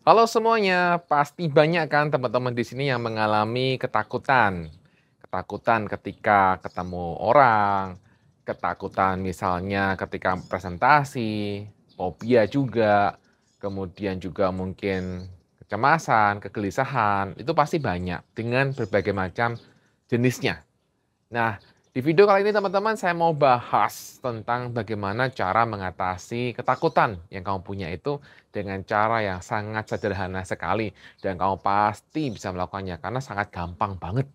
Halo semuanya, pasti banyak kan teman-teman di sini yang mengalami ketakutan. Ketakutan ketika ketemu orang, ketakutan misalnya ketika presentasi, fobia juga, kemudian juga mungkin kecemasan, kegelisahan, itu pasti banyak dengan berbagai macam jenisnya. Nah, di video kali ini teman-teman saya mau bahas tentang bagaimana cara mengatasi ketakutan yang kamu punya itu dengan cara yang sangat sederhana sekali dan kamu pasti bisa melakukannya karena sangat gampang banget.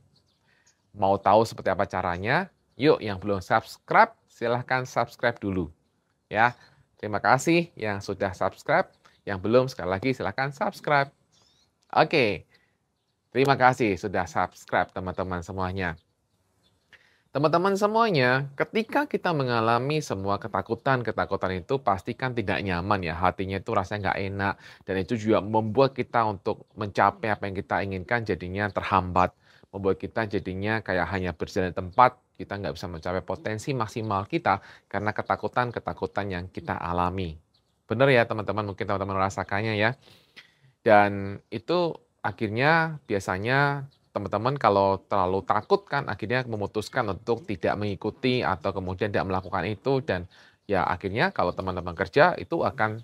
Mau tahu seperti apa caranya? Yuk yang belum subscribe silahkan subscribe dulu ya. Terima kasih yang sudah subscribe, yang belum sekali lagi silahkan subscribe. Oke, terima kasih sudah subscribe teman-teman semuanya. Teman-teman semuanya, ketika kita mengalami semua ketakutan-ketakutan itu pastikan tidak nyaman ya, hatinya itu rasanya nggak enak, dan itu juga membuat kita untuk mencapai apa yang kita inginkan jadinya terhambat. Membuat kita jadinya kayak hanya berjalan di tempat, kita nggak bisa mencapai potensi maksimal kita karena ketakutan-ketakutan yang kita alami. Benar ya teman-teman, mungkin teman-teman merasakannya ya. Dan itu akhirnya biasanya teman-teman kalau terlalu takut kan akhirnya memutuskan untuk tidak mengikuti atau kemudian tidak melakukan itu dan ya akhirnya kalau teman-teman kerja itu akan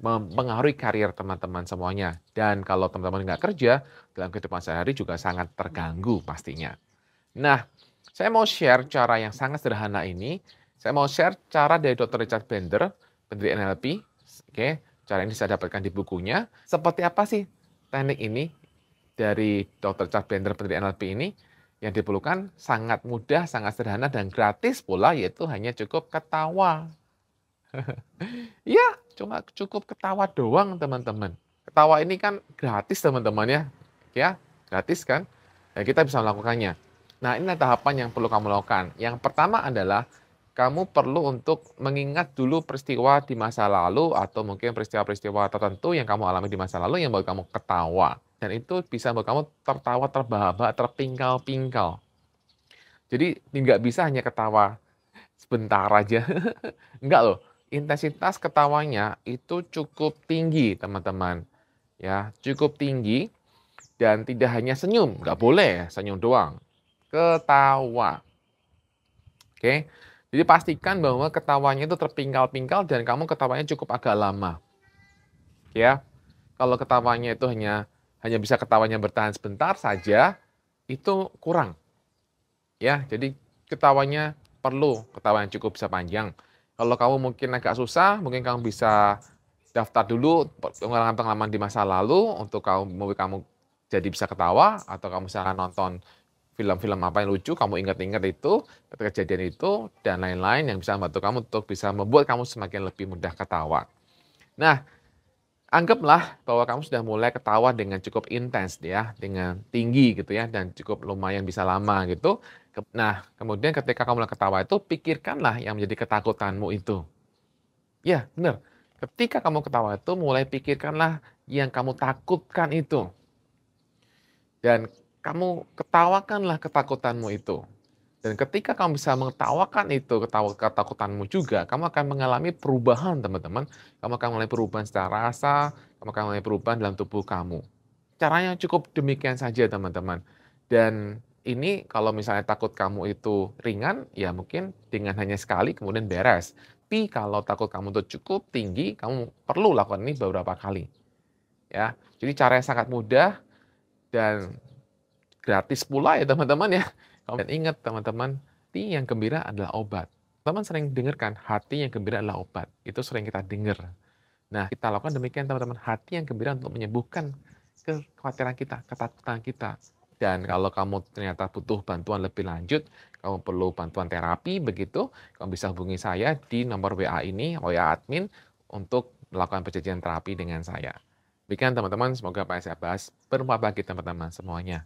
mempengaruhi karir teman-teman semuanya. Dan kalau teman-teman nggak kerja, dalam kehidupan sehari juga sangat terganggu pastinya. Nah, saya mau share cara yang sangat sederhana ini. Saya mau share cara dari Dr. Richard Bender, pendiri NLP. Oke, cara ini saya dapatkan di bukunya. Seperti apa sih teknik ini dari Dr. Richard Bender, pendiri NLP ini? Yang diperlukan sangat mudah, sangat sederhana, dan gratis pula, yaitu hanya cukup ketawa. Iya, cuma cukup ketawa doang, teman-teman. Ketawa ini kan gratis, teman-teman ya, gratis kan? Ya, kita bisa melakukannya. Nah, ini tahapan yang perlu kamu lakukan. Yang pertama adalah kamu perlu untuk mengingat dulu peristiwa di masa lalu atau mungkin peristiwa-peristiwa tertentu yang kamu alami di masa lalu yang membuat kamu ketawa. Dan itu bisa membuat kamu tertawa terbahak-bahak, terpingkal-pingkal. Jadi nggak bisa hanya ketawa sebentar aja. Enggak loh, intensitas ketawanya itu cukup tinggi, teman-teman. Ya, cukup tinggi dan tidak hanya senyum, nggak boleh senyum doang. Ketawa. Oke. Jadi pastikan bahwa ketawanya itu terpingkal-pingkal dan kamu ketawanya cukup agak lama. Ya. Kalau ketawanya itu hanya bisa ketawanya bertahan sebentar saja, itu kurang. Ya, jadi ketawanya perlu ketawa yang cukup bisa panjang. Kalau kamu mungkin agak susah, mungkin kamu bisa daftar dulu pengalaman-pengalaman di masa lalu untuk kamu jadi bisa ketawa atau kamu bisa nonton film-film apa yang lucu, kamu ingat-ingat itu, kejadian itu, dan lain-lain yang bisa membantu kamu untuk bisa membuat kamu semakin lebih mudah ketawa. Nah, anggaplah bahwa kamu sudah mulai ketawa dengan cukup intens ya, dengan tinggi gitu ya, dan cukup lumayan bisa lama gitu. Nah, kemudian ketika kamu mulai ketawa itu, pikirkanlah yang menjadi ketakutanmu itu. Ya, benar. Ketika kamu ketawa itu, mulai pikirkanlah yang kamu takutkan itu. Dan kamu ketawakanlah ketakutanmu itu. Dan ketika kamu bisa mengetawakan itu, ketakutanmu juga, kamu akan mengalami perubahan, teman-teman. Kamu akan mengalami perubahan secara rasa, kamu akan mengalami perubahan dalam tubuh kamu. Caranya cukup demikian saja, teman-teman. Dan ini kalau misalnya takut kamu itu ringan, ya mungkin dengan hanya sekali kemudian beres. Tapi kalau takut kamu itu cukup tinggi, kamu perlu lakukan ini beberapa kali. Ya, jadi caranya sangat mudah dan gratis pula ya teman-teman ya. Dan ingat teman-teman, hati yang gembira adalah obat. Teman sering dengarkan, hati yang gembira adalah obat. Itu sering kita dengar. Nah, kita lakukan demikian teman-teman, hati yang gembira untuk menyembuhkan kekhawatiran kita, ketakutan kita. Dan kalau kamu ternyata butuh bantuan lebih lanjut, kamu perlu bantuan terapi begitu, kamu bisa hubungi saya di nomor WA ini, WA admin, untuk melakukan perjanjian terapi dengan saya. Demikian teman-teman, semoga apa yang saya bahas bermanfaat bagi teman-teman semuanya.